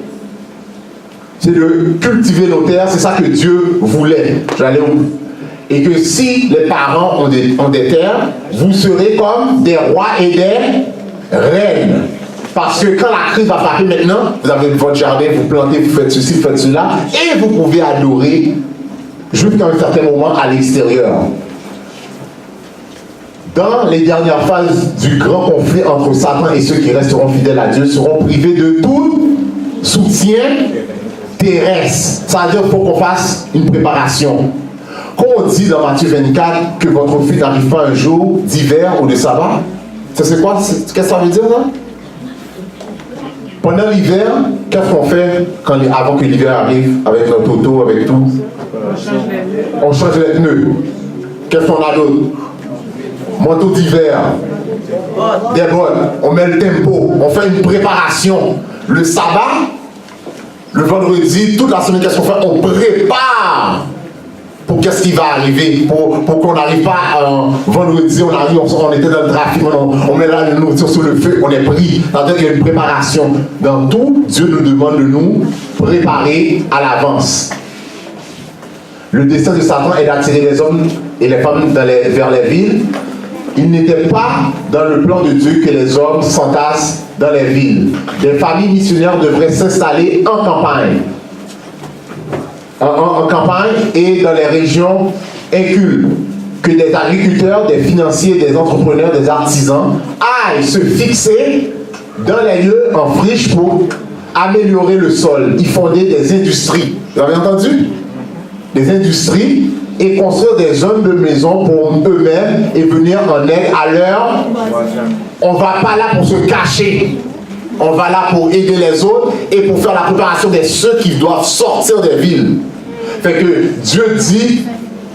c'est de cultiver nos terres. C'est ça que Dieu voulait. J'allais où? Et que si les parents ont des terres, vous serez comme des rois et des reines. Parce que quand la crise va frapper maintenant, vous avez votre jardin, vous plantez, vous faites ceci, vous faites cela, et vous pouvez adorer jusqu'à un certain moment à l'extérieur. Dans les dernières phases du grand conflit entre Satan et ceux qui resteront fidèles à Dieu, seront privés de tout soutien terrestre. Ça veut dire qu'il faut qu'on fasse une préparation. Quand on dit dans Matthieu 24 que votre fils n'arrive pas un jour d'hiver ou de sabbat, ça c'est quoi? Qu'est-ce que ça veut dire là? Pendant l'hiver, qu'est-ce qu'on fait avant que l'hiver arrive, avec notre auto, avec tout? On change les pneus. Qu'est-ce qu'on a d'autre? Manteau d'hiver, des bottes, on met le tempo, on fait une préparation. Le sabbat, Le vendredi, toute la semaine, qu'est-ce qu'on fait? On prépare pour qu'est-ce qui va arriver, pour qu'on n'arrive pas vendredi, on arrive, on était dans le trafic, on met la nourriture sur le feu, on est pris. C'est-à-dire qu'il y a une préparation. Dans tout, Dieu nous demande de nous préparer à l'avance. Le destin de Satan est d'attirer les hommes et les femmes vers les villes. Il n'était pas dans le plan de Dieu que les hommes s'entassent dans les villes. Des familles missionnaires devraient s'installer en campagne. En campagne et dans les régions incultes. Que des agriculteurs, des financiers, des entrepreneurs, des artisans aillent se fixer dans les lieux en friche pour améliorer le sol, y fonder des industries. Vous avez entendu? Des industries et construire des zones de maison pour eux-mêmes et venir en aide à leur. On ne va pas là pour se cacher. On va là pour aider les autres et pour faire la préparation de ceux qui doivent sortir des villes. Fait que Dieu dit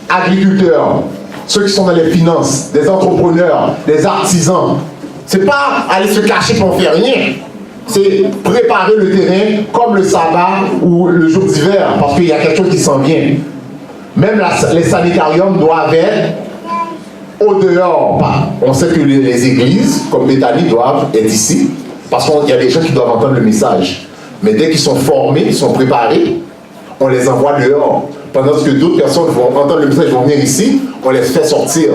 agriculteurs, ceux qui sont dans les finances, des entrepreneurs, des artisans. C'est pas aller se cacher pour faire rien. C'est préparer le terrain comme le sabbat ou le jour d'hiver, parce qu'il y a quelque chose qui s'en vient. Même les sanitariums doivent être au dehors. On sait que les églises, comme Bethany, doivent être ici, parce qu'il y a des gens qui doivent entendre le message. Mais dès qu'ils sont formés, ils sont préparés, on les envoie dehors. Pendant que d'autres personnes vont entendre le message, vont venir ici, on les fait sortir.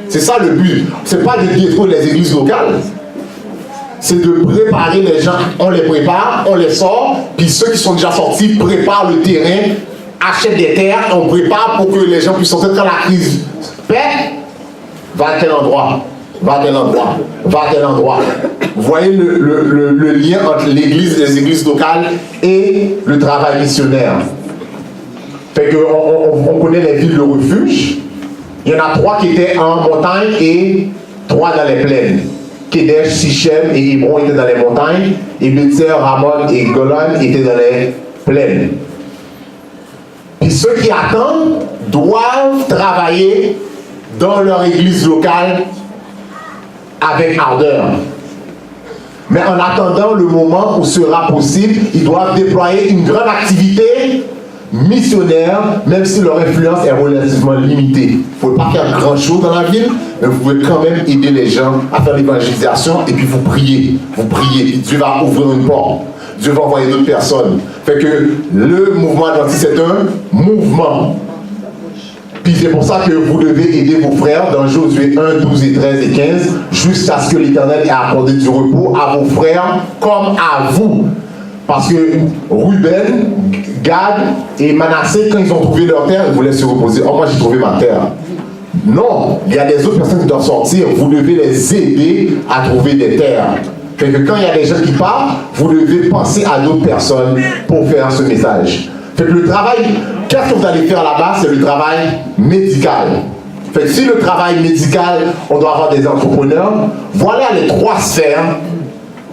C'est ça le but. C'est pas de détruire les églises locales. C'est de préparer les gens. On les prépare, on les sort, puis ceux qui sont déjà sortis préparent le terrain, achètent des terres, on prépare pour que les gens puissent sortir quand la crise pète. Va à tel endroit, va à tel endroit, va à tel endroit. Vous voyez le lien entre l'église, les églises locales et le travail missionnaire. Fait qu'on connaît les villes de refuge. Il y en a 3 qui étaient en montagne et 3 dans les plaines. Kedesh, Sichem et Hébron étaient dans les montagnes, et Bether, Ramon et Golan étaient dans les plaines. Puis ceux qui attendent doivent travailler dans leur église locale avec ardeur. Mais en attendant le moment où sera possible, ils doivent déployer une grande activité missionnaire, même si leur influence est relativement limitée. Il ne faut pas faire grand-chose dans la ville, mais vous pouvez quand même aider les gens à faire l'évangélisation et puis vous priez, et Dieu va ouvrir une porte. Dieu va envoyer d'autres personnes. Fait que le mouvement adventiste c'est un mouvement. Puis c'est pour ça que vous devez aider vos frères dans Josué 1, 12 et 13 et 15, jusqu'à ce que l'Éternel ait accordé du repos à vos frères comme à vous. Parce que Ruben, Gad et Manassé, quand ils ont trouvé leur terre, ils voulaient se reposer. Oh, moi j'ai trouvé ma terre. Non, il y a des autres personnes qui doivent sortir. Vous devez les aider à trouver des terres. Fait que quand il y a des gens qui partent, vous devez penser à d'autres personnes pour faire ce message. Fait que le travail, qu'est-ce que vous allez faire là-bas? C'est le travail médical. Fait que si le travail médical, on doit avoir des entrepreneurs, voilà les 3 sphères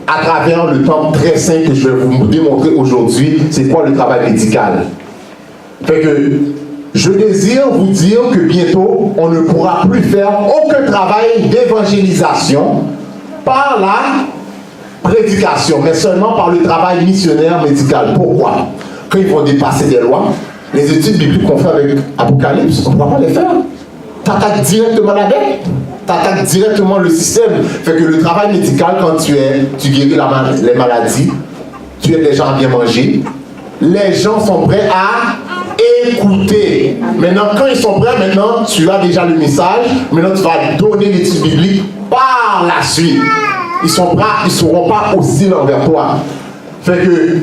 à travers le temps très sain que je vais vous démontrer aujourd'hui, c'est quoi le travail médical. Fait que je désire vous dire que bientôt, on ne pourra plus faire aucun travail d'évangélisation par la prédication, mais seulement par le travail missionnaire médical. Pourquoi? Quand ils vont dépasser des lois, les études bibliques qu'on fait avec Apocalypse, on ne va pas les faire. Tu attaques directement la bête. Tu attaques directement le système. Fait que le travail médical, quand tu guéris les maladies, tu aides les gens à bien manger, les gens sont prêts à écouter. Maintenant, quand ils sont prêts, maintenant, tu as déjà le message. Maintenant, tu vas donner l'étude biblique par la suite. Ils sont prêts, ils ne seront pas hostiles envers toi. Fait que,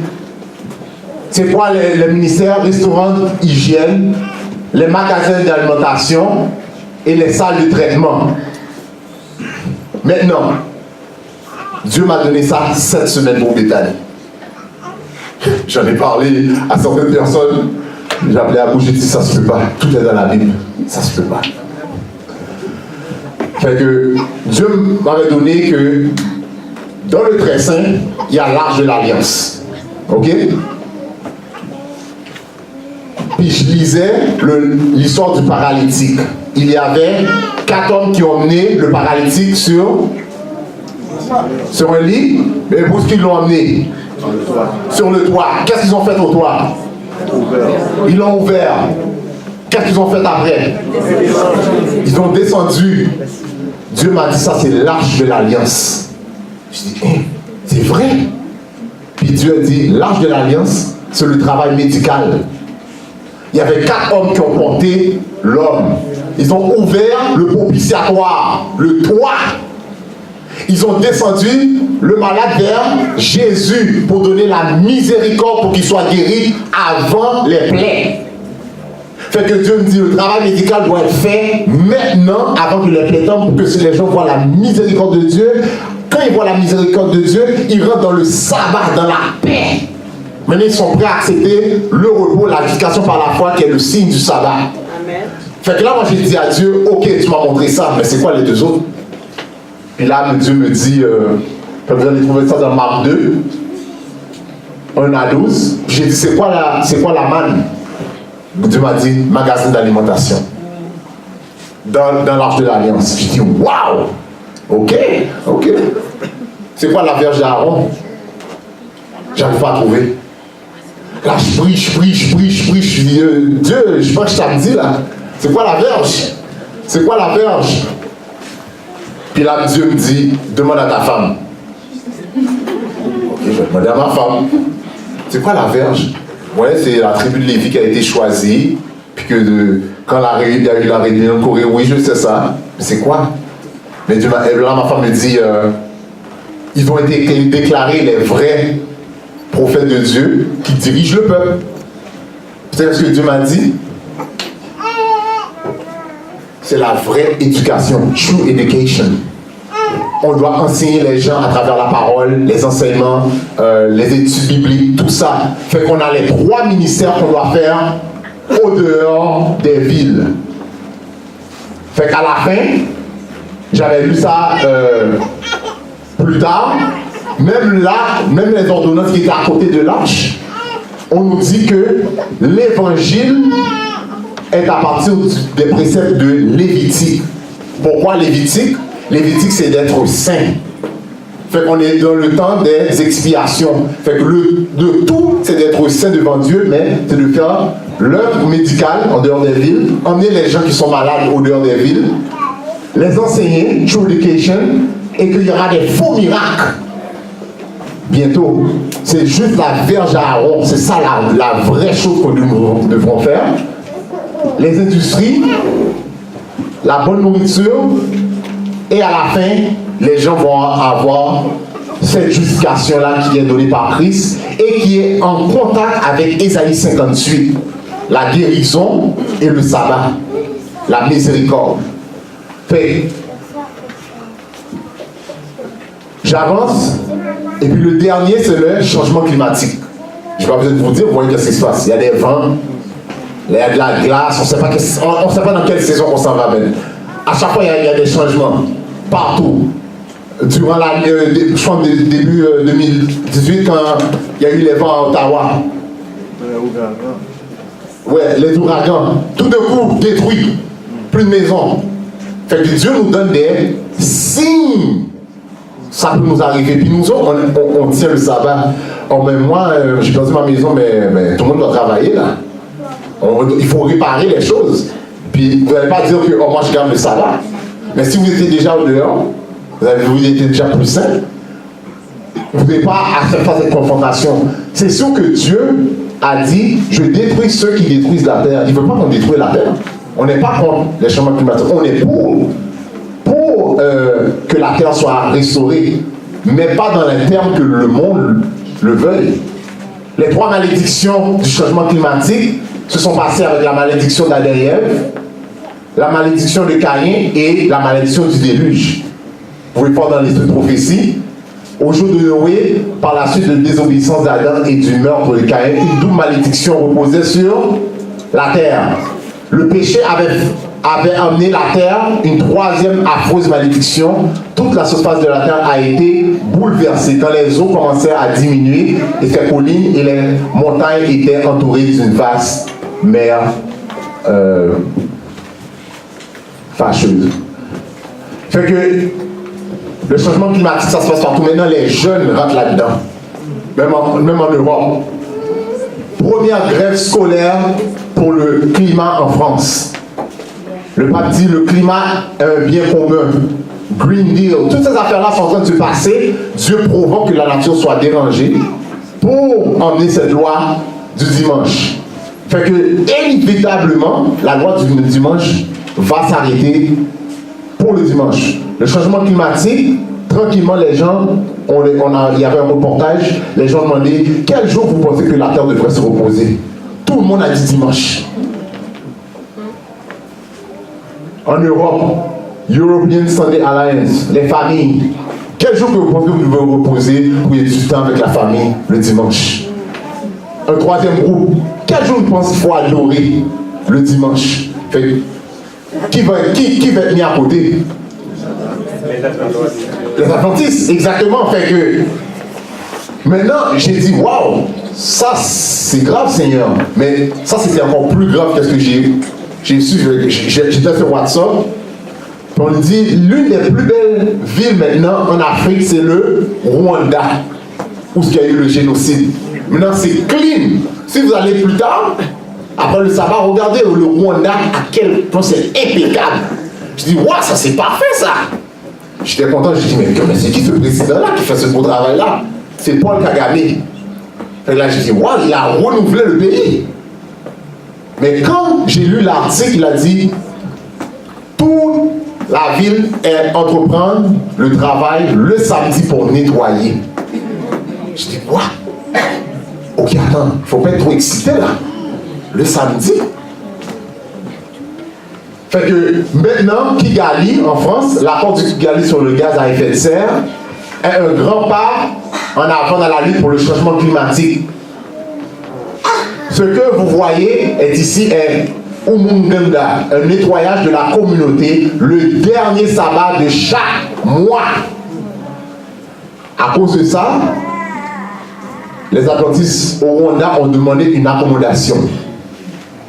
c'est quoi le ministère, restaurant, hygiène, les magasins d'alimentation et les salles de traitement. Maintenant, Dieu m'a donné ça cette semaine pour Bethany. J'en ai parlé à certaines personnes. J'ai appelé à bouche, j'ai dit ça se peut pas. Tout est dans la Bible. Ça se peut pas. Fait que Dieu m'avait donné que dans le très saint, il y a l'arche de l'alliance. Ok? Puis je lisais l'histoire du paralytique. Il y avait 4 hommes qui ont emmené le paralytique sur un lit, mais où est-ce qu'ils l'ont emmené? Sur le toit. Qu'est-ce qu'ils ont fait au toit? Ils l'ont ouvert. Qu'est-ce qu'ils ont fait après? Ils ont descendu. Dieu m'a dit ça, c'est l'arche de l'alliance. Je dis, c'est vrai. Puis Dieu a dit, l'arche de l'alliance, c'est le travail médical. Il y avait 4 hommes qui ont porté l'homme. Ils ont ouvert le propitiatoire, le toit. Ils ont descendu le malade vers Jésus pour donner la miséricorde pour qu'il soit guéri avant les plaies. Fait que Dieu me dit, le travail médical doit être fait maintenant avant que les plaies tombent pour que les gens voient la miséricorde de Dieu. Quand ils voient la miséricorde de Dieu, ils rentrent dans le sabbat, dans la paix. Maintenant, ils sont prêts à accepter le repos, la justification par la foi qui est le signe du sabbat. Amen. Fait que là, moi, j'ai dit à Dieu, ok, tu m'as montré ça, mais c'est quoi les 2 autres? Et là, Dieu me dit, vous allez trouver ça dans Marc 2, 1 à 12. J'ai dit, c'est quoi la manne? Dieu m'a dit, magasin d'alimentation. Dans l'arche de l'alliance. J'ai dit, waouh! Ok. C'est quoi la verge d'Aaron? J'arrive pas à trouver. Là, je prie. Je dis, Dieu, je pense que je t'ai dit là. C'est quoi la verge? Puis là, Dieu me dit, demande à ta femme. Ok, je vais demander à ma femme. C'est quoi la verge? Ouais, c'est la tribu de Lévi qui a été choisie. Puis que quand il y a eu la rébellion de Corée, oui, je sais ça. Mais c'est quoi? Mais Dieu là, ma femme me dit, ils ont été déclarés les vrais prophètes de Dieu qui dirigent le peuple. C'est ce que Dieu m'a dit. C'est la vraie éducation, true education. On doit enseigner les gens à travers la parole, les enseignements, les études bibliques, tout ça. Fait qu'on a les 3 ministères qu'on doit faire au dehors des villes. Fait qu'à la fin, j'avais lu ça plus tard, même là, même les ordonnances qui étaient à côté de l'arche, on nous dit que l'évangile est à partir des préceptes de Lévitique. Pourquoi Lévitique? Lévitique, c'est d'être saint. Fait qu'on est dans le temps des expiations. Fait que le tout, c'est d'être saint devant Dieu, mais c'est de faire l'œuvre médicale en dehors des villes, emmener les gens qui sont malades au dehors des villes, les enseigner, true education, et qu'il y aura des faux miracles bientôt. C'est juste la verge à Aaron, c'est ça la vraie chose que nous devrons faire. Les industries, la bonne nourriture, et à la fin, les gens vont avoir cette justification-là qui est donnée par Christ et qui est en contact avec Ésaïe 58, la guérison et le sabbat, la miséricorde. Fait, j'avance, et puis le dernier, c'est le changement climatique. Je n'ai pas besoin de vous dire, vous voyez qu'est-ce qui se passe. Il y a des vents, il y a de la glace, on ne sait pas dans quelle saison on s'en va même. À chaque fois, il y a des changements. Partout. Durant je crois début 2018, quand il y a eu les vents à Ottawa. Ouais, les ouragans. Tout d'un coup, détruit. Plus de maisons. Fait que Dieu nous donne des signes. Ça peut nous arriver. Puis nous autres, on tient le sabbat. Oh, mais moi, j'ai perdu ma maison, mais tout le monde doit travailler là. Il faut réparer les choses. Puis vous n'allez pas dire que moi je garde le sabbat. Mais si vous étiez déjà au dehors, vous étiez déjà plus sain, vous n'avez pas à faire cette confrontation. C'est sûr que Dieu a dit, je détruis ceux qui détruisent la terre. Il ne veut pas qu'on détruise la terre. On n'est pas contre les changements climatiques. On est pour que la terre soit restaurée, mais pas dans les termes que le monde le veuille. Les 3 malédictions du changement climatique se sont passées avec la malédiction d'Adam et Ève, la malédiction de Caïn et la malédiction du déluge. Vous pouvez voir dans les prophéties, au jour de Noé, par la suite de la désobéissance d'Adam et du meurtre de Caïn, une double malédiction reposait sur la terre. Le péché avait amené la terre, une 3e affreuse malédiction. Toute la surface de la terre a été bouleversée. Quand les eaux commençaient à diminuer, et les collines et les montagnes étaient entourées d'une vaste mer fâcheuse. Fait que le changement climatique, ça se passe partout. Maintenant, les jeunes rentrent là-dedans. même en Europe. Première grève scolaire pour le climat en France. Le pape dit le climat est un bien commun. Green Deal, toutes ces affaires-là sont en train de se passer. Dieu provoque que la nature soit dérangée pour emmener cette loi du dimanche. Fait que, inévitablement, la loi du dimanche va s'arrêter pour le dimanche. Le changement climatique, tranquillement, les gens, il y avait un reportage, les gens demandaient quel jour vous pensez que la terre devrait se reposer. Tout le monde a dit dimanche. En Europe, European Sunday Alliance, les familles. Quel jour que vous pensez que vous devez vous reposer pour y avoir du temps avec la famille le dimanche? Un troisième groupe. Quel jour vous pensez qu'il faut adorer le dimanche? Fait, qui va être mis à côté? Les Adventistes, exactement. Fait que maintenant, j'ai dit, waouh, ça c'est grave, Seigneur. Mais ça c'était encore plus grave que ce que j'ai su. J'étais sur WhatsApp. On dit, l'une des plus belles villes maintenant en Afrique, c'est le Rwanda, où il y a eu le génocide. Maintenant, c'est clean. Si vous allez plus tard, après le sabbat, regardez le Rwanda, à quel point c'est impeccable. Je dis, waouh, ça c'est parfait ça. J'étais content, je dis, mais c'est qui ce président-là qui fait ce beau travail-là? C'est Paul Kagame. Et là, je dis, waouh, il a renouvelé le pays. Mais quand j'ai lu l'article, il a dit, toute la ville entreprendre le travail le samedi pour nettoyer. Je dis, quoi? Ok, attends, il ne faut pas être trop excité là. Le samedi. Fait que maintenant, Kigali, en France, l'accord du Kigali sur le gaz à effet de serre est un grand pas en avant dans la lutte pour le changement climatique. Ce que vous voyez ici est Umunganda, un nettoyage de la communauté, le dernier sabbat de chaque mois. À cause de ça, les adventistes au Rwanda ont demandé une accommodation.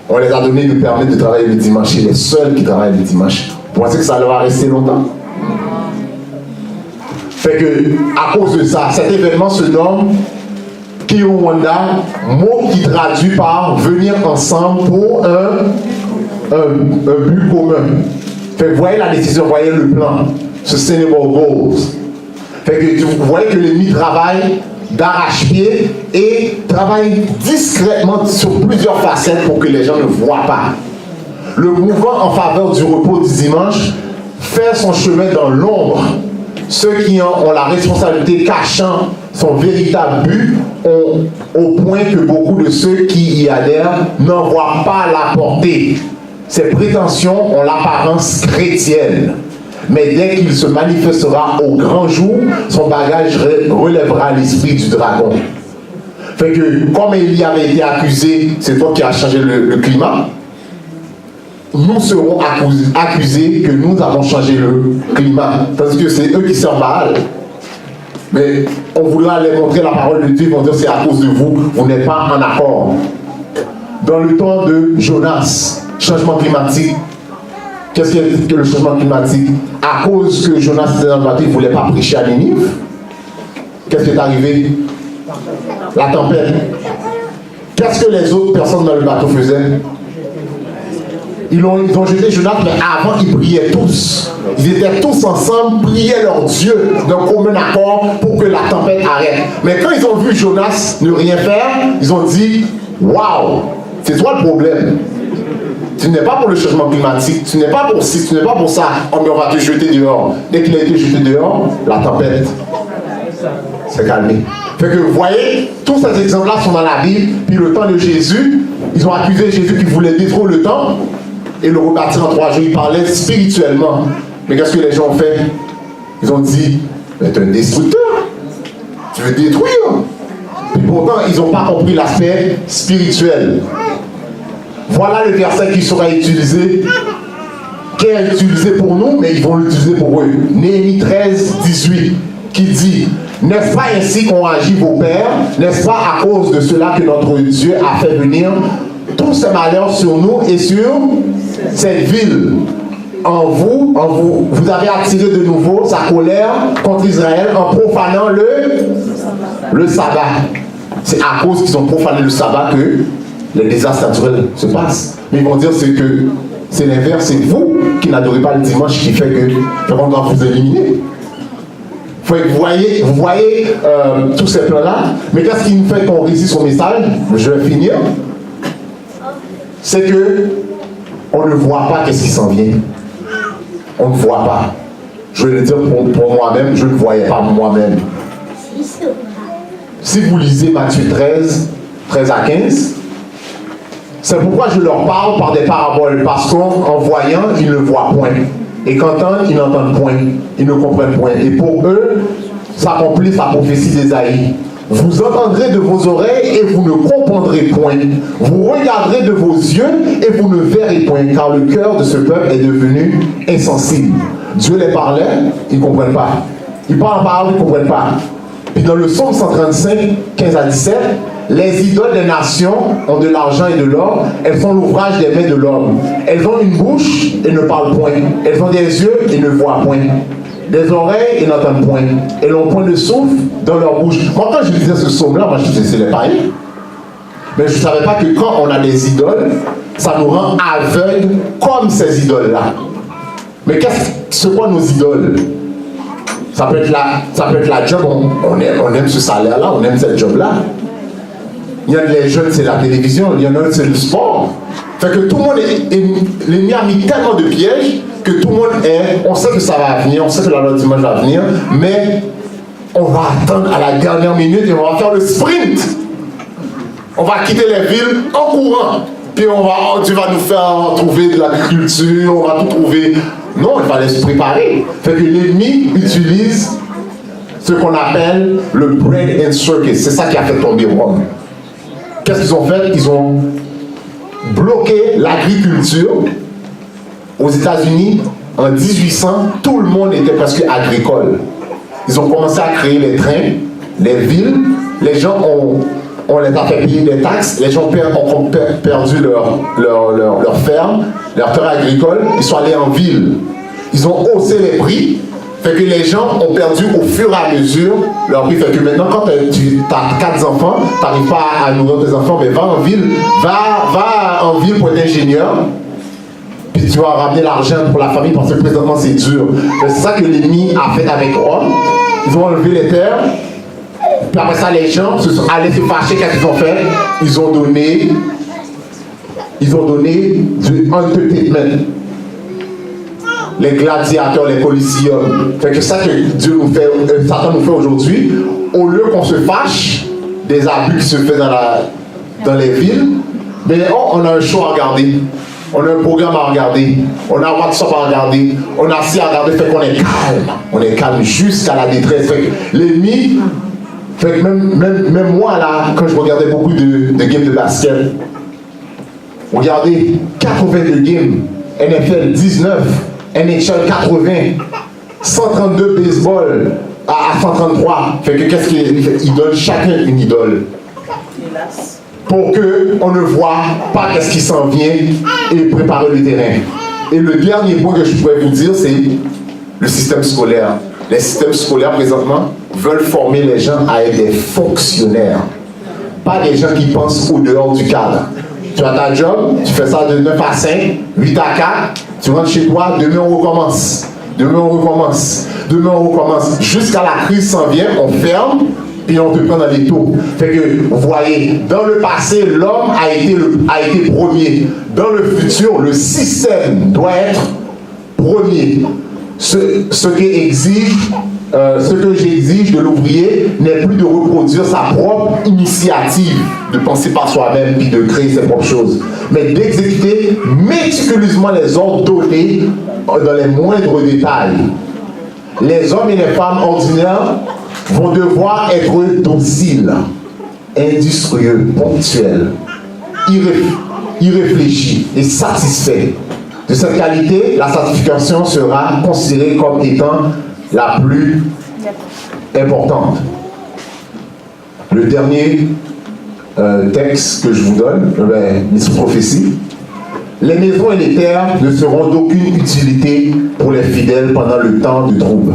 On les a donné le permis de travailler le dimanche. C'est les seuls qui travaillent le dimanche. Vous pensez que ça leur va rester longtemps? Fait que, à cause de ça, cet événement se nomme Kiwanda, mot qui traduit par venir ensemble pour un but commun. Fait que vous voyez la décision, vous voyez le plan. Sustainable Goals. Fait que vous voyez que l'ennemi travaille d'arrache-pied et travaille discrètement sur plusieurs facettes pour que les gens ne voient pas. Le mouvement en faveur du repos du dimanche fait son chemin dans l'ombre. Ceux qui ont la responsabilité cachant son véritable but au point que beaucoup de ceux qui y adhèrent n'en voient pas la portée. Ces prétentions ont l'apparence chrétienne. Mais dès qu'il se manifestera au grand jour, son bagage relèvera l'esprit du dragon. Fait que, comme il y avait été accusé, c'est toi qui as changé le climat, nous serons accusés que nous avons changé le climat. Parce que c'est eux qui servent Baal. Mais on voudra leur montrer la parole de Dieu, ils vont dire c'est à cause de vous, vous n'êtes pas en accord. Dans le temps de Jonas, changement climatique, qu'est-ce que le changement climatique? À cause que Jonas était dans le bateau, il ne voulait pas prêcher à Ninive. Qu'est-ce qui est arrivé? La tempête. Qu'est-ce que les autres personnes dans le bateau faisaient? Ils ont jeté Jonas, mais avant, ils priaient tous. Ils étaient tous ensemble, priaient leur Dieu d'un commun accord pour que la tempête arrête. Mais quand ils ont vu Jonas ne rien faire, ils ont dit, waouh, c'est toi le problème. Tu n'es pas pour le changement climatique, tu n'es pas pour ci, tu n'es pas pour ça. Oh, mais on va te jeter dehors. Dès qu'il a été jeté dehors, la tempête s'est calmée. Fait que vous voyez, tous ces exemples-là sont dans la Bible. Puis le temps de Jésus, ils ont accusé Jésus qui voulait détruire le temps et le rebâtir en 3 jours. Il parlait spirituellement. Mais qu'est-ce que les gens ont fait? Ils ont dit, mais tu es un destructeur. Tu veux détruire. Puis pourtant, ils n'ont pas compris l'aspect spirituel. Voilà le verset qui sera utilisé, qui est utilisé pour nous, mais ils vont l'utiliser pour eux. Néhémie 13, 18, qui dit, n'est-ce pas ainsi qu'ont agi vos pères? N'est-ce pas à cause de cela que notre Dieu a fait venir tous ces malheurs sur nous et sur cette ville? Vous avez attiré de nouveau sa colère contre Israël en profanant le sabbat. C'est à cause qu'ils ont profané le sabbat que les désastres naturels se passent. Mais ils vont dire que c'est l'inverse, c'est vous qui n'adorez pas le dimanche qui fait qu'on doit vous éliminer. Vous voyez tous ces plans-là, mais qu'est-ce qui nous fait qu'on résiste au message? Je vais finir. C'est que on ne voit pas qu'est-ce qui s'en vient. On ne voit pas. Je vais le dire pour moi-même, je ne voyais pas moi-même. Si vous lisez Matthieu 13 à 15, c'est pourquoi je leur parle par des paraboles, parce qu'en voyant, ils ne voient point. Et qu'entendent, ils n'entendent point. Ils ne comprennent point. Et pour eux, s'accomplit sa prophétie d'Ésaïe. Vous entendrez de vos oreilles et vous ne comprendrez point. Vous regarderez de vos yeux et vous ne verrez point, car le cœur de ce peuple est devenu insensible. Dieu les parlait, ils ne comprennent pas. Ils parlent en parole, ils ne comprennent pas. Puis dans le psaume 135, 15 à 17, les idoles des nations ont de l'argent et de l'or, elles sont l'ouvrage des mains de l'homme. Elles ont une bouche et ne parlent point. Elles ont des yeux et ne voient point. Des oreilles et n'entendent point. Elles n'ont point de souffle dans leur bouche. Moi, quand je lisais ce psaume-là, moi je disais c'est les païens. Mais je ne savais pas que quand on a des idoles, ça nous rend aveugles comme ces idoles-là. Mais c'est quoi nos idoles? Ça peut être la job, on aime ce salaire-là, on aime cette job-là. Il y a les jeunes, c'est la télévision, il y en a c'est le sport. Fait que tout le monde l'ennemi a mis tellement de pièges que tout le monde on sait que ça va venir, on sait que la loi du dimanche va venir, mais on va attendre à la dernière minute et on va faire le sprint. On va quitter les villes en courant. Puis Dieu va nous faire trouver de l'agriculture, on va tout trouver. Non, il fallait se préparer. Fait que l'ennemi utilise ce qu'on appelle le bread and circus. C'est ça qui a fait tomber Rome. Qu'est-ce qu'ils ont fait? Ils ont bloqué l'agriculture. Aux États-Unis, en 1800, tout le monde était presque agricole. Ils ont commencé à créer les trains, les villes. Les gens on les a fait payer des taxes. Les gens ont perdu leur ferme, leur terre agricole. Ils sont allés en ville. Ils ont haussé les prix. Fait que les gens ont perdu au fur et à mesure leur prix. Fait que maintenant, quand tu as 4 enfants, tu n'arrives pas à nourrir tes enfants, mais va en ville. Va en ville pour être ingénieur. Puis tu vas ramener l'argent pour la famille parce que présentement c'est dur. C'est ça que l'ennemi a fait avec Rome. Ils ont enlevé les terres. Puis après ça, les gens se sont allés se fâcher. Qu'est-ce qu'ils ont fait? Ils ont donné du entertainment. Les gladiateurs, les coliseums. Fait que ça que Satan nous fait aujourd'hui, au lieu qu'on se fâche des abus qui se font dans les villes, mais on a un show à regarder. On a un programme à regarder, on a WhatsApp à regarder, on a ci à regarder, fait qu'on est calme. On est calme jusqu'à la détresse. Fait que l'ennemi, fait que même moi là, quand je regardais beaucoup de games de basket, regardez 82 games, NFL 19, NHL 80, 132 baseball à 133. Fait que qu'est-ce qu'il donne? Chacun une idole. Hélas. Pour qu'on ne voit pas qu'est-ce qui s'en vient et préparer le terrain. Et le dernier point que je pourrais vous dire, c'est le système scolaire. Les systèmes scolaires, présentement, veulent former les gens à être des fonctionnaires. Pas des gens qui pensent au dehors du cadre. Tu as ta job, tu fais ça de 9 à 5, 8 à 4, tu rentres chez toi, demain on recommence. Demain on recommence. Demain on recommence. Jusqu'à la crise s'en vient, on ferme. Et on te prend dans les taux. Fait que, vous voyez, dans le passé, l'homme a été premier. Dans le futur, le système doit être premier. Ce que j'exige de l'ouvrier n'est plus de reproduire sa propre initiative, de penser par soi-même puis de créer ses propres choses, mais d'exécuter méticuleusement les ordres donnés dans les moindres détails. Les hommes et les femmes ordinaires vont devoir être dociles, industrieux, ponctuels, irréfléchis et satisfaits. De cette qualité, la satisfaction sera considérée comme étant la plus importante. Le dernier texte que je vous donne, les prophéties. Les maisons et les terres ne seront d'aucune utilité pour les fidèles pendant le temps de trouble.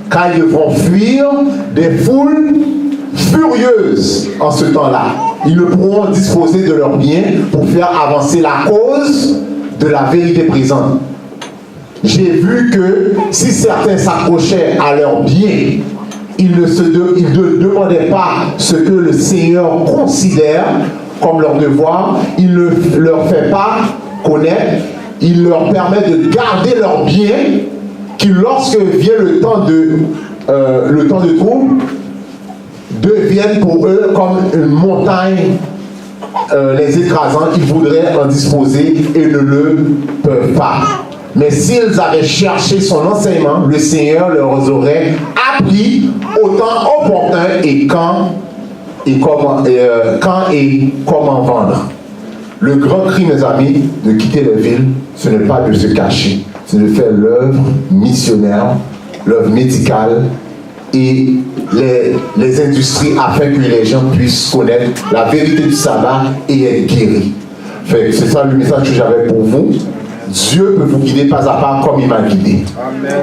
Car ils devront fuir des foules furieuses en ce temps-là. Ils ne pourront disposer de leurs biens pour faire avancer la cause de la vérité présente. J'ai vu que si certains s'accrochaient à leurs biens, ils ne demandaient pas ce que le Seigneur considère comme leur devoir. Il ne leur fait pas connaître. Il leur permet de garder leurs biens qui, lorsque vient le temps de trouble, deviennent pour eux comme une montagne les écrasant. Ils voudraient en disposer et ne le peuvent pas. Mais s'ils avaient cherché son enseignement, le Seigneur leur aurait appris au temps opportun et quand et comment vendre. Le grand cri, mes amis, de quitter les villes, ce n'est pas de se cacher, c'est de faire l'œuvre missionnaire, l'œuvre médicale et les industries afin que les gens puissent connaître la vérité du sabbat et être guéris. C'est ça le message que j'avais pour vous. Dieu peut vous guider pas à pas comme il m'a guidé. Amen.